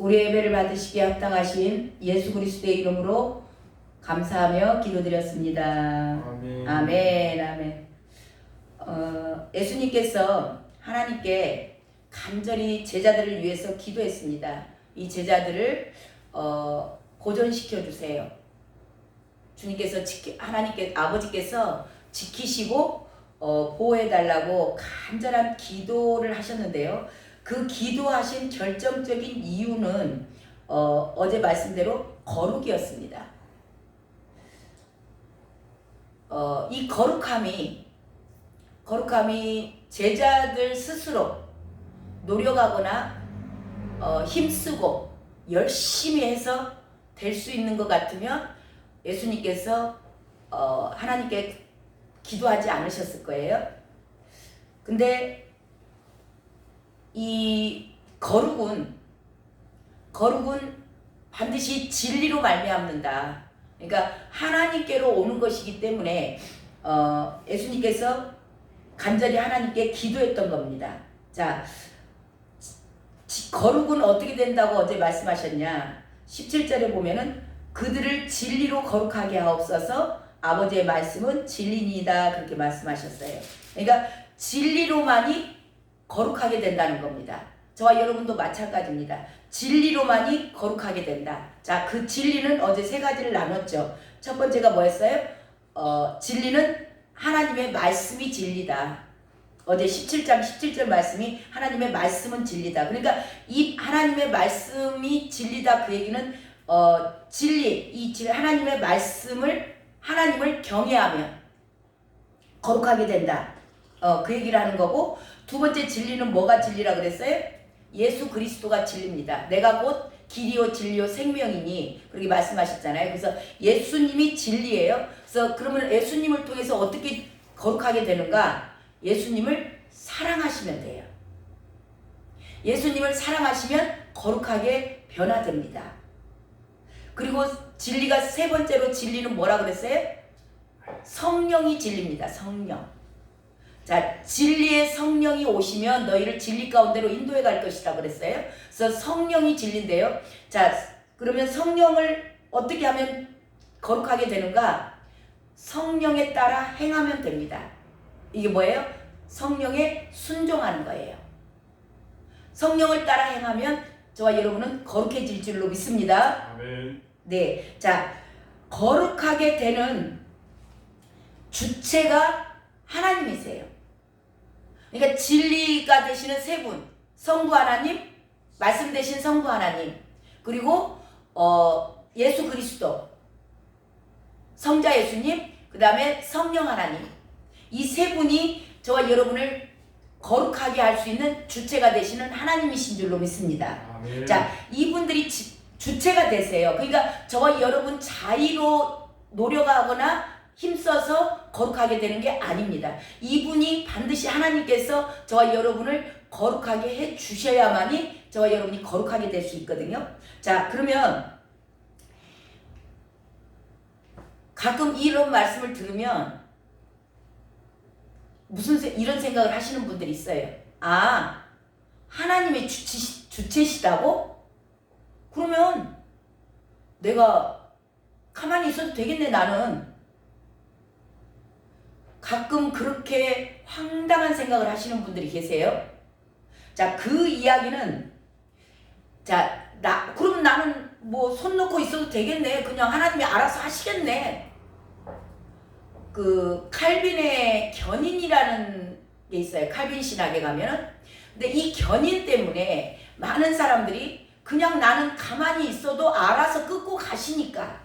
우리 예배를 받으시기에 합당하신 예수 그리스도의 이름으로 감사하며 기도드렸습니다. 아멘. 아멘. 아멘. 예수님께서 하나님께 간절히 제자들을 위해서 기도했습니다. 이 제자들을 보존시켜 주세요. 주님께서 아버지께서 지키시고 보호해 달라고 간절한 기도를 하셨는데요. 그 기도하신 결정적인 이유는 어제 말씀대로 거룩이었습니다. 이 거룩함이 제자들 스스로 노력하거나 힘쓰고 열심히 해서 될 수 있는 것 같으면 예수님께서 하나님께 기도하지 않으셨을 거예요. 근데 이 거룩은 반드시 진리로 말미암는다. 그러니까 하나님께로 오는 것이기 때문에 예수님께서 간절히 하나님께 기도했던 겁니다. 자, 거룩은 어떻게 된다고 어제 말씀하셨냐? 17절에 보면은 그들을 진리로 거룩하게 하옵소서 아버지의 말씀은 진리니이다 그렇게 말씀하셨어요. 그러니까 진리로만이 거룩하게 된다는 겁니다. 저와 여러분도 마찬가지입니다. 진리로만이 거룩하게 된다. 자, 그 진리는 어제 세 가지를 나눴죠. 첫 번째가 뭐였어요? 진리는 하나님의 말씀이 진리다. 어제 17장 17절 말씀이 하나님의 말씀은 진리다. 그러니까 이 하나님의 말씀이 진리다 그 얘기는 하나님의 하나님을 경외하며 거룩하게 된다. 그 얘기를 하는 거고, 두 번째 진리는 뭐가 진리라 그랬어요? 예수 그리스도가 진리입니다. 내가 곧 길이요 진리요 생명이니 그렇게 말씀하셨잖아요. 그래서 예수님이 진리예요. 그래서 그러면 예수님을 통해서 어떻게 거룩하게 되는가? 예수님을 사랑하시면 돼요. 예수님을 사랑하시면 거룩하게 변화됩니다. 그리고 진리가 세 번째로 진리는 뭐라 그랬어요? 성령이 진리입니다. 성령. 자, 진리의 성령이 오시면 너희를 진리 가운데로 인도해 갈 것이다 그랬어요. 그래서 성령이 진리인데요. 자, 그러면 성령을 어떻게 하면 거룩하게 되는가? 성령에 따라 행하면 됩니다. 이게 뭐예요? 성령에 순종하는 거예요. 성령을 따라 행하면 저와 여러분은 거룩해질 줄로 믿습니다. 아멘. 네, 자, 거룩하게 되는 주체가 하나님이세요. 그러니까 진리가 되시는 세 분, 성부 하나님, 말씀 되신 성부 하나님, 그리고 예수 그리스도, 성자 예수님, 그 다음에 성령 하나님, 이 세 분이 저와 여러분을 거룩하게 할 수 있는 주체가 되시는 하나님이신 줄로 믿습니다. 아멘. 자, 이분들이 주체가 되세요. 그러니까 저와 여러분 자의로 노력하거나 힘써서 거룩하게 되는 게 아닙니다. 이분이 반드시 하나님께서 저와 여러분을 거룩하게 해 주셔야만이 저와 여러분이 거룩하게 될 수 있거든요. 자, 그러면 가끔 이런 말씀을 들으면 이런 생각을 하시는 분들이 있어요. 아, 하나님의 주체시다고? 그러면 내가 가만히 있어도 되겠네, 나는. 가끔 그렇게 황당한 생각을 하시는 분들이 계세요. 자, 그 이야기는, 자, 그럼 나는 뭐 손 놓고 있어도 되겠네. 그냥 하나님이 알아서 하시겠네. 그 칼빈의 견인이라는 게 있어요. 칼빈 신학에 가면은. 근데 이 견인 때문에 많은 사람들이 그냥 나는 가만히 있어도 알아서 끊고 가시니까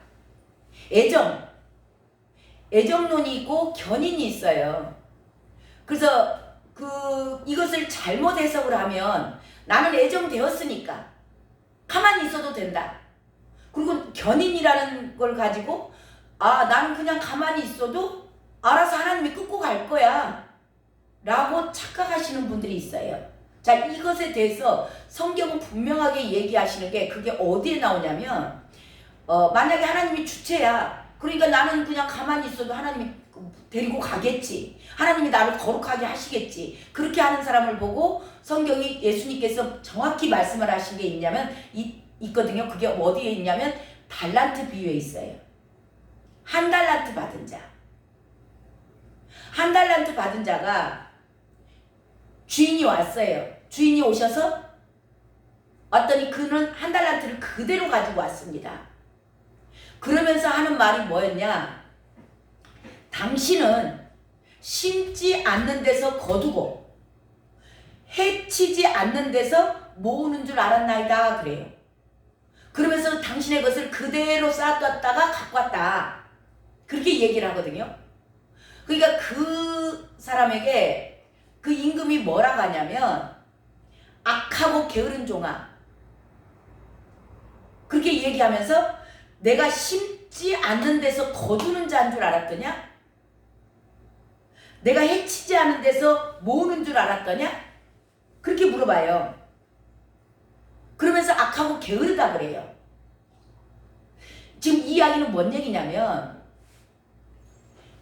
애정론이 있고 견인이 있어요. 그래서 이것을 잘못 해석을 하면 나는 애정되었으니까 가만히 있어도 된다. 그리고 견인이라는 걸 가지고 나는 그냥 가만히 있어도 알아서 하나님이 끊고 갈 거야 라고 착각하시는 분들이 있어요. 자, 이것에 대해서 성경은 분명하게 얘기하시는 게 그게 어디에 나오냐면 만약에 하나님이 주체야. 그러니까 나는 그냥 가만히 있어도 하나님이 데리고 가겠지. 하나님이 나를 거룩하게 하시겠지. 그렇게 하는 사람을 보고 성경이 예수님께서 정확히 말씀을 하신 게 있냐면 있거든요. 그게 어디에 있냐면 달란트 비유에 있어요. 한 달란트 받은 자. 한 달란트 받은 자가 주인이 왔어요. 주인이 오셔서 왔더니 그는 한 달란트를 그대로 가지고 왔습니다. 그러면서 하는 말이 뭐였냐? 당신은 심지 않는 데서 거두고 해치지 않는 데서 모으는 줄 알았나이다 그래요. 그러면서 당신의 것을 그대로 쌓아뒀다가 갖고 왔다. 그렇게 얘기를 하거든요. 그러니까 그 사람에게 그 임금이 뭐라고 하냐면 악하고 게으른 종아. 그렇게 얘기하면서 내가 심지 않는 데서 거두는 자인 줄 알았더냐? 내가 해치지 않은 데서 모으는 줄 알았더냐? 그렇게 물어봐요. 그러면서 악하고 게으르다 그래요. 지금 이 이야기는 뭔 얘기냐면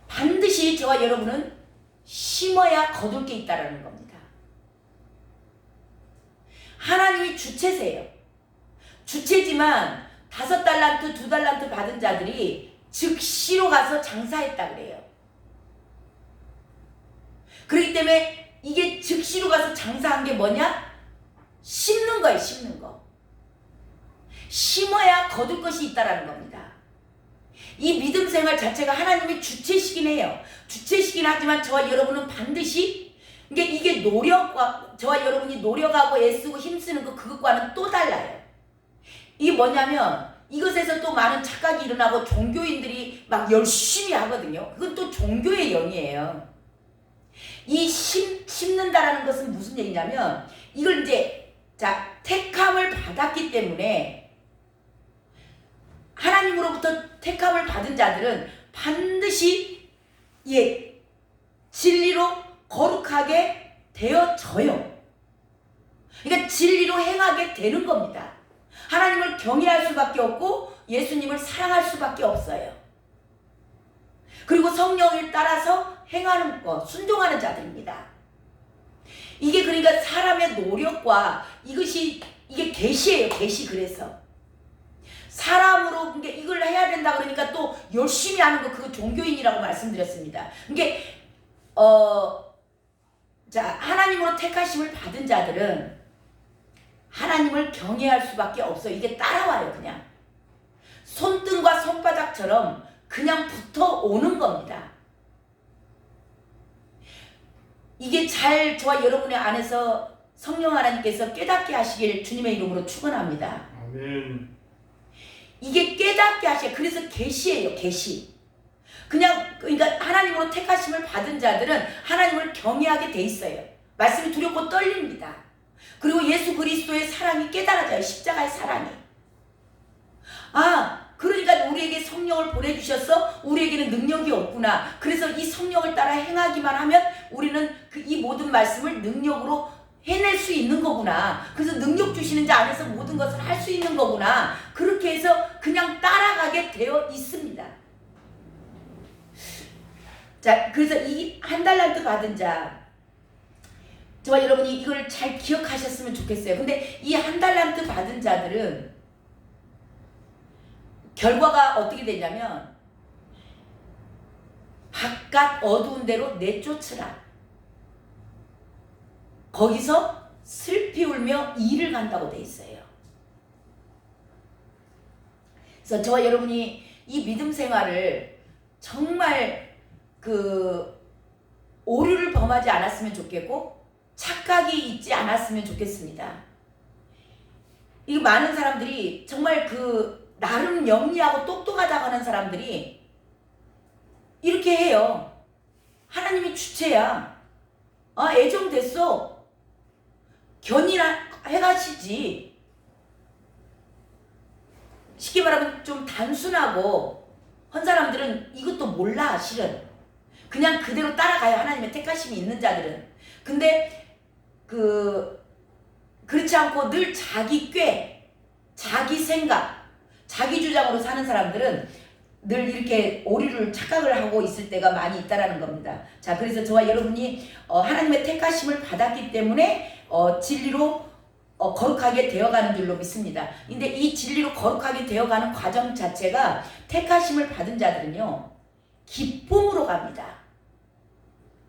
반드시 저와 여러분은 심어야 거둘 게 있다는 겁니다. 하나님이 주체세요. 주체지만 5달란트, 2달란트 받은 자들이 즉시로 가서 장사했다 그래요. 그렇기 때문에 이게 즉시로 가서 장사한 게 뭐냐? 심는 거예요. 심는 거. 심어야 거둘 것이 있다라는 겁니다. 이 믿음 생활 자체가 하나님의 주체시긴 해요. 주체시긴 하지만 저와 여러분은 반드시 이게 노력과 저와 여러분이 노력하고 애쓰고 힘쓰는 거 그것과는 또 달라요. 이게 뭐냐면 이것에서 또 많은 착각이 일어나고 종교인들이 막 열심히 하거든요. 그건 또 종교의 영이에요. 이 심는다라는 것은 무슨 얘기냐면 이걸 이제 택함을 받았기 때문에 하나님으로부터 택함을 받은 자들은 반드시 진리로 거룩하게 되어져요. 그러니까 진리로 행하게 되는 겁니다. 하나님을 경외할 수밖에 없고 예수님을 사랑할 수밖에 없어요. 그리고 성령을 따라서 행하는 것, 순종하는 자들입니다. 이게 그러니까 사람의 노력과 이게 계시예요. 계시. 그래서 사람으로 이걸 해야 된다 그러니까 또 열심히 하는 거 그거 종교인이라고 말씀드렸습니다. 이게 하나님으로 택하심을 받은 자들은 하나님을 경외할 수밖에 없어요. 이게 따라와요. 그냥 손등과 손바닥처럼 그냥 붙어오는 겁니다. 이게 잘 저와 여러분의 안에서 성령 하나님께서 깨닫게 하시길 주님의 이름으로 축원합니다. 아멘. 이게 깨닫게 하셔요. 그래서 계시예요. 계시. 그러니까 하나님으로 택하심을 받은 자들은 하나님을 경외하게 돼 있어요. 말씀이 두렵고 떨립니다. 그리고 예수 그리스도의 사랑이 깨달아져요. 십자가의 사랑이. 그러니까 우리에게 성령을 보내주셔서 우리에게는 능력이 없구나. 그래서 이 성령을 따라 행하기만 하면 우리는 이 모든 말씀을 능력으로 해낼 수 있는 거구나. 그래서 능력 주시는 자 안에서 모든 것을 할 수 있는 거구나. 그렇게 해서 그냥 따라가게 되어 있습니다. 그래서 이 한 달란트 받은 자, 저와 여러분이 이걸 잘 기억하셨으면 좋겠어요. 근데 이 한 달란트 받은 자들은 결과가 어떻게 되냐면 바깥 어두운 데로 내쫓으라. 거기서 슬피 울며 이를 간다고 돼 있어요. 그래서 저와 여러분이 이 믿음 생활을 정말 오류를 범하지 않았으면 좋겠고 착각이 있지 않았으면 좋겠습니다. 이 많은 사람들이 정말 나름 영리하고 똑똑하다고 하는 사람들이 이렇게 해요. 하나님이 주체야. 애정됐어. 견이나 해가시지. 쉽게 말하면 좀 단순하고 한 사람들은 이것도 몰라. 실은 그냥 그대로 따라가요. 하나님의 택하심이 있는 자들은. 근데 그렇지 않고 늘 자기 꾀, 자기 생각, 자기 주장으로 사는 사람들은 늘 이렇게 오류를 착각을 하고 있을 때가 많이 있다라는 겁니다. 그래서 저와 여러분이 하나님의 택하심을 받았기 때문에 진리로 거룩하게 되어가는 줄로 믿습니다. 근데 이 진리로 거룩하게 되어가는 과정 자체가 택하심을 받은 자들은요, 기쁨으로 갑니다.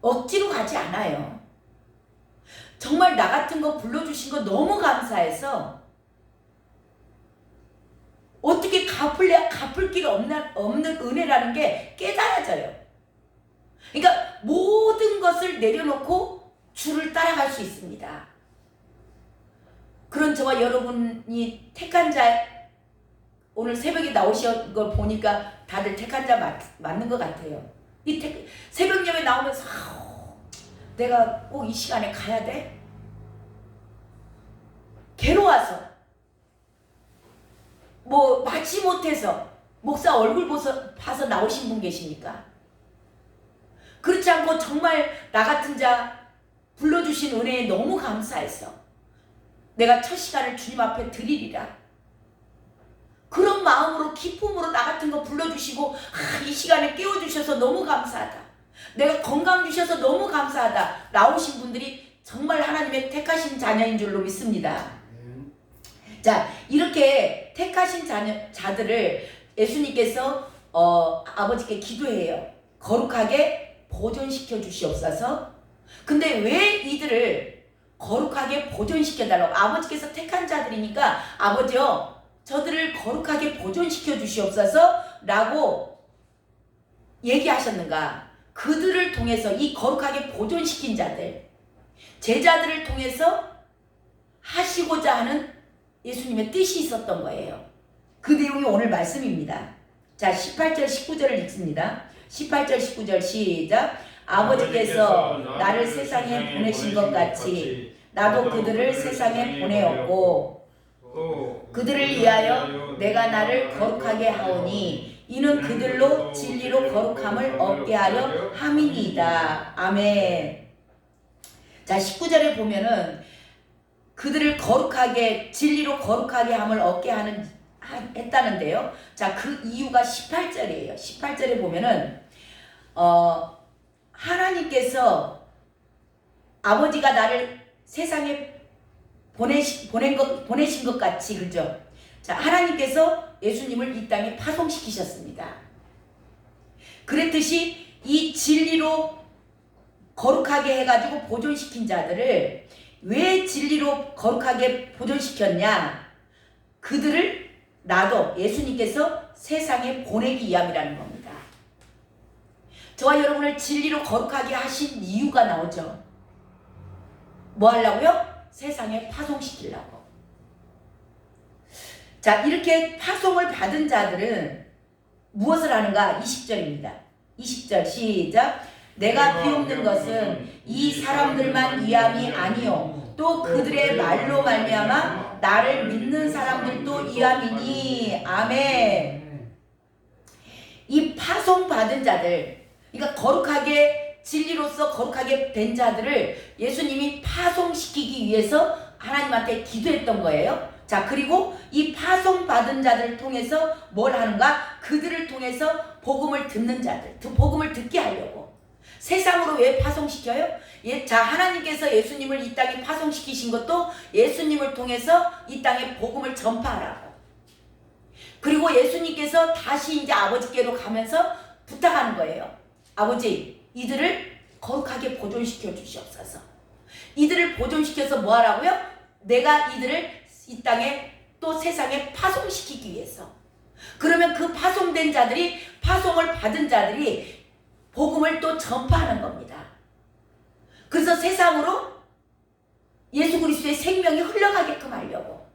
억지로 가지 않아요. 정말 나 같은 거 불러주신 거 너무 감사해서 어떻게 갚을 길 없는 은혜라는 게 깨달아져요. 그러니까 모든 것을 내려놓고 주를 따라갈 수 있습니다. 그런 저와 여러분이 택한 자, 오늘 새벽에 나오신 걸 보니까 다들 택한 자 맞는 것 같아요. 새벽 예배 나오면서 내가 꼭 이 시간에 가야 돼? 괴로워서 뭐 마치 못해서 목사 얼굴 봐서 나오신 분 계십니까? 그렇지 않고 정말 나 같은 자 불러주신 은혜에 너무 감사해서 내가 첫 시간을 주님 앞에 드리리라. 그런 마음으로 기쁨으로 나 같은 거 불러주시고 이 시간에 깨워주셔서 너무 감사하다. 내가 건강 주셔서 너무 감사하다. 나오신 분들이 정말 하나님의 택하신 자녀인 줄로 믿습니다. 자, 이렇게 택하신 자들을 예수님께서 아버지께 기도해요. 거룩하게 보존시켜 주시옵소서. 근데 왜 이들을 거룩하게 보존시켜달라고? 아버지께서 택한 자들이니까 아버지요, 저들을 거룩하게 보존시켜 주시옵소서 라고 얘기하셨는가? 그들을 통해서 이 거룩하게 보존시킨 자들, 제자들을 통해서 하시고자 하는 예수님의 뜻이 있었던 거예요. 그 내용이 오늘 말씀입니다. 자, 18절 19절을 읽습니다. 18절 19절 시작. 아버지께서 나를 세상에 보내신 것 같이 나도 그들을 세상에 보내었고 그들을 위하여 내가 나를 거룩하게 하오니 이는 그들로 진리로 거룩함을 얻게 하려 함이니이다. 아멘. 자, 19절에 보면은 그들을 거룩하게, 진리로 거룩하게 함을 얻게 했다는데요. 자, 그 이유가 18절이에요. 18절에 보면은 하나님께서 아버지가 나를 세상에 보내신 것 같이, 그죠? 자, 하나님께서 예수님을 이 땅에 파송시키셨습니다. 그랬듯이 이 진리로 거룩하게 해가지고 보존시킨 자들을 왜 진리로 거룩하게 보존시켰냐? 그들을 나도 예수님께서 세상에 보내기 위함이라는 겁니다. 저와 여러분을 진리로 거룩하게 하신 이유가 나오죠. 뭐 하려고요? 세상에 파송시키려고. 자, 이렇게 파송을 받은 자들은 무엇을 하는가? 20절입니다. 20절 시작. 내가 비옵는 것은 이 사람들만 위함이 아니요 또 그들의 말로 말미암아 나를 믿는 사람들도 위함이니. 아멘. 이 파송받은 자들, 그러니까 거룩하게 진리로서 거룩하게 된 자들을 예수님이 파송시키기 위해서 하나님한테 기도했던 거예요. 자, 그리고 이 파송받은 자들을 통해서 뭘 하는가? 그들을 통해서 복음을 듣는 자들, 복음을 듣게 하려고. 세상으로 왜 파송시켜요? 자, 하나님께서 예수님을 이 땅에 파송시키신 것도 예수님을 통해서 이 땅에 복음을 전파하라고. 그리고 예수님께서 다시 이제 아버지께로 가면서 부탁하는 거예요. 아버지, 이들을 거룩하게 보존시켜 주시옵소서. 이들을 보존시켜서 뭐 하라고요? 내가 이들을 이 땅에 또 세상에 파송시키기 위해서. 그러면 그 파송된 자들이, 파송을 받은 자들이 복음을 또 전파하는 겁니다. 그래서 세상으로 예수 그리스도의 생명이 흘러가게끔 하려고.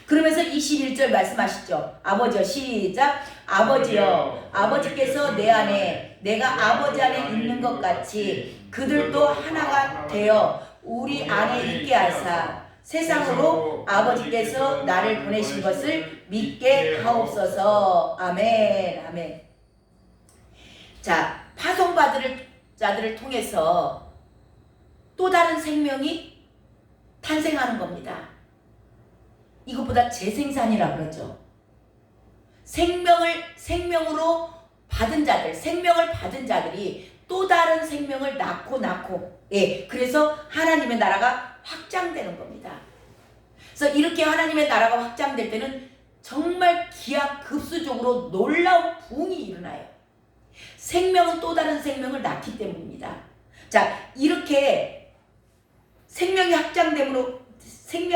그러면서 21절 말씀하시죠. 아버지여 시작. 아버지여, 아버지께서 내 안에, 내가 아버지 안에 있는 것 같이 그들도 하나가 되어 우리 안에 있게 하사 세상으로 아버지께서 나를 보내신 것을 믿게 하옵소서. 아멘. 아멘. 자, 파송받을 자들을 통해서 또 다른 생명이 탄생하는 겁니다. 이것보다 재생산이라 그러죠. 생명으로 받은 자들, 생명을 받은 자들이 또 다른 생명을 낳고, 예, 그래서 하나님의 나라가 확장되는 겁니다. 그래서 이렇게 하나님의 나라가 확장될 때는 정말 기하급수적으로 놀라운 부흥이 일어나요. 생명은 또 다른 생명을 낳기 때문입니다. 자, 이렇게 생명이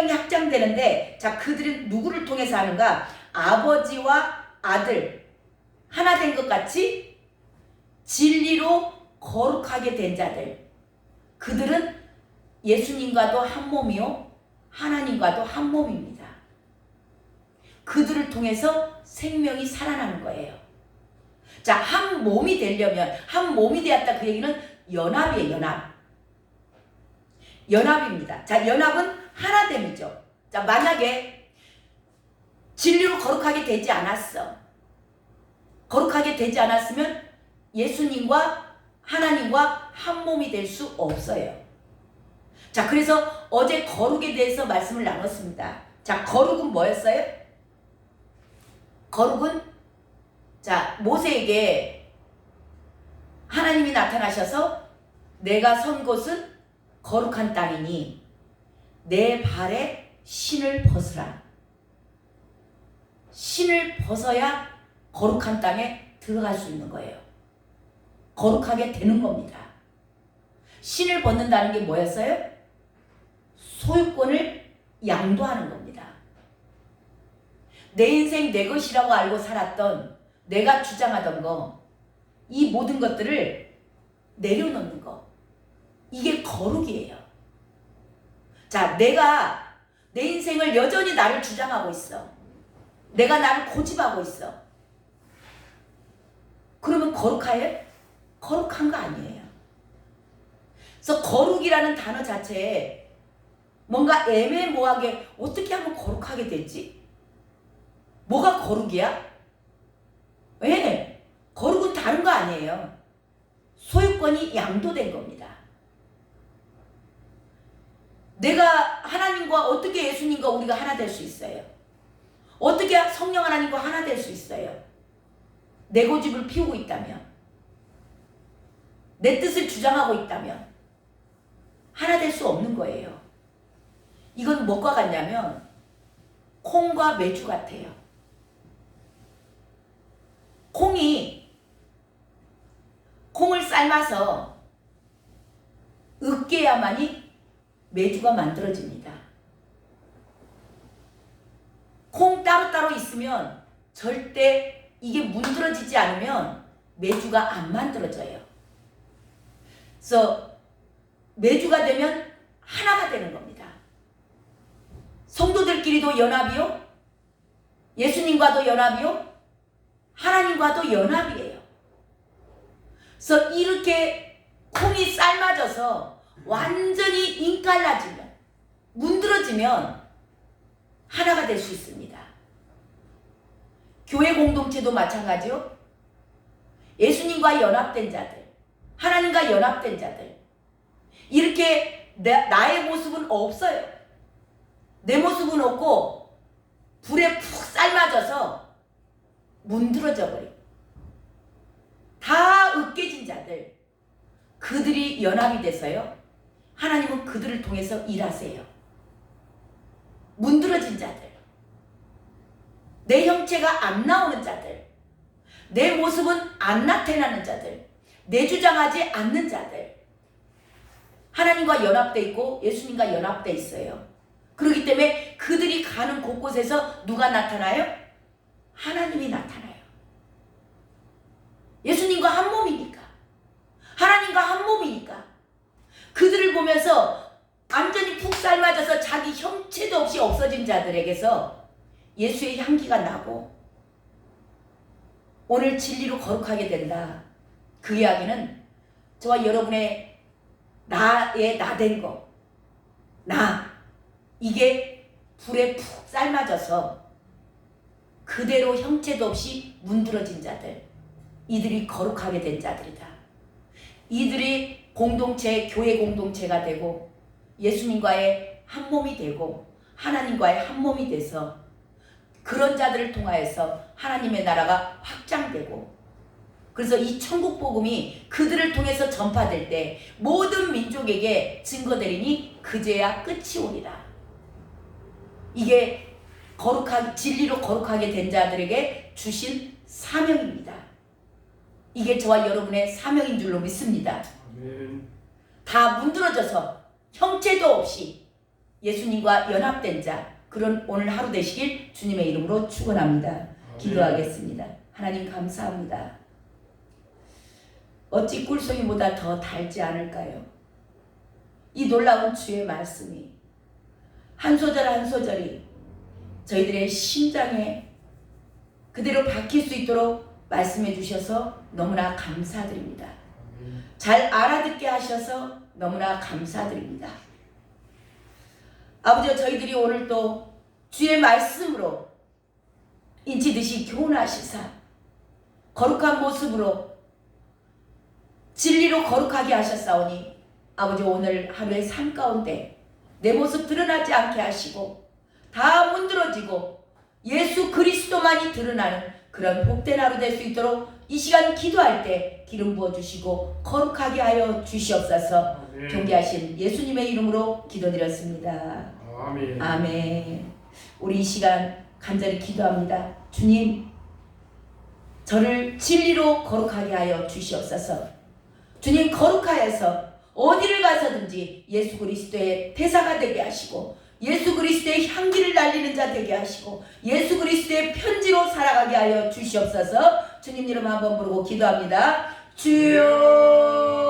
확장되는데, 자, 그들은 누구를 통해서 하는가? 아버지와 아들 하나 된 것 같이 진리로 거룩하게 된 자들, 그들은 예수님과도 한 몸이요 하나님과도 한 몸입니다. 그들을 통해서 생명이 살아나는 거예요. 자, 한 몸이 되려면, 한 몸이 되었다, 그 얘기는 연합이에요. 연합입니다. 자, 연합은 하나됨이죠. 자, 만약에 진리로 거룩하게 되지 않았어. 거룩하게 되지 않았으면 예수님과 하나님과 한 몸이 될 수 없어요. 자, 그래서 어제 거룩에 대해서 말씀을 나눴습니다. 자, 거룩은 뭐였어요? 거룩은, 자, 모세에게 하나님이 나타나셔서 내가 선 곳은 거룩한 땅이니 내 발에 신을 벗으라. 신을 벗어야 거룩한 땅에 들어갈 수 있는 거예요. 거룩하게 되는 겁니다. 신을 벗는다는 게 뭐였어요? 소유권을 양도하는 겁니다. 내 인생 내 것이라고 알고 살았던, 내가 주장하던 거, 이 모든 것들을 내려놓는 거, 이게 거룩이에요. 자, 내가 내 인생을 여전히 나를 주장하고 있어. 내가 나를 고집하고 있어. 그러면 거룩해요? 거룩한 거 아니에요. 그래서 거룩이라는 단어 자체에 뭔가 애매모호하게 어떻게 하면 거룩하게 되지? 뭐가 거룩이야? 왜? 거룩은 다른 거 아니에요. 소유권이 양도된 겁니다. 내가 하나님과, 어떻게 예수님과 우리가 하나 될 수 있어요? 어떻게 성령 하나님과 하나 될 수 있어요? 내 고집을 피우고 있다면, 내 뜻을 주장하고 있다면 하나 될 수 없는 거예요. 이건 뭐가 같냐면 콩과 메주 같아요. 콩을 삶아서 으깨야만이 메주가 만들어집니다. 콩 따로따로 있으면 절대 이게 문드러지지 않으면 메주가 안 만들어져요. 그래서 메주가 되면 하나가 되는 겁니다. 성도들끼리도 연합이요, 예수님과도 연합이요, 하나님과도 연합이에요. 그래서 이렇게 콩이 삶아져서 완전히 인갈라지면, 문드러지면 하나가 될 수 있습니다. 교회 공동체도 마찬가지요. 예수님과 연합된 자들, 하나님과 연합된 자들, 이렇게 나의 모습은 없어요. 내 모습은 없고 불에 푹 삶아져서 문드러져 버려. 다 으깨진 자들, 그들이 연합이 돼서요, 하나님은 그들을 통해서 일하세요. 문드러진 자들, 내 형체가 안 나오는 자들, 내 모습은 안 나타나는 자들, 내 주장하지 않는 자들, 하나님과 연합돼 있고 예수님과 연합돼 있어요. 그렇기 때문에 그들이 가는 곳곳에서 누가 나타나요? 하나님이 나타나요. 예수님과 한 몸이니까, 하나님과 한 몸이니까 그들을 보면서 완전히 푹 삶아져서 자기 형체도 없이 없어진 자들에게서 예수의 향기가 나고, 오늘 진리로 거룩하게 된다, 그 이야기는 저와 여러분의 나의 나된 거, 이게 불에 푹 삶아져서 그대로 형체도 없이 문드러진 자들, 이들이 거룩하게 된 자들이다. 이들이 공동체, 교회 공동체가 되고 예수님과의 한 몸이 되고 하나님과의 한 몸이 돼서 그런 자들을 통하여서 하나님의 나라가 확장되고, 그래서 이 천국 복음이 그들을 통해서 전파될 때 모든 민족에게 증거되리니 그제야 끝이 오리라. 이게 진리로 거룩하게 된 자들에게 주신 사명입니다. 이게 저와 여러분의 사명인 줄로 믿습니다. 아멘. 다 문드러져서 형체도 없이 예수님과 연합된 자, 그런 오늘 하루 되시길 주님의 이름으로 축원합니다. 기도하겠습니다. 하나님 감사합니다. 어찌 꿀송이보다 더 달지 않을까요? 이 놀라운 주의 말씀이 한 소절 한 소절이 저희들의 심장에 그대로 박힐 수 있도록 말씀해 주셔서 너무나 감사드립니다. 잘 알아듣게 하셔서 너무나 감사드립니다. 아버지, 저희들이 오늘 또 주의 말씀으로 인치듯이 교훈하시사 거룩한 모습으로 진리로 거룩하게 하셨사오니 아버지, 오늘 하루의 삶 가운데 내 모습 드러나지 않게 하시고 다 문드러지고 예수 그리스도만이 드러나는 그런 복된 하루 될 수 있도록 이 시간 기도할 때 기름 부어주시고 거룩하게 하여 주시옵소서. 아멘. 존귀하신 예수님의 이름으로 기도드렸습니다. 아멘. 아멘. 우리 이 시간 간절히 기도합니다. 주님, 저를 진리로 거룩하게 하여 주시옵소서. 주님, 거룩하여서 어디를 가서든지 예수 그리스도의 대사가 되게 하시고 예수 그리스도의 향기를 날리는 자 되게 하시고 예수 그리스도의 편지로 살아가게 하여 주시옵소서. 주님 이름 한번 부르고 기도합니다. 주여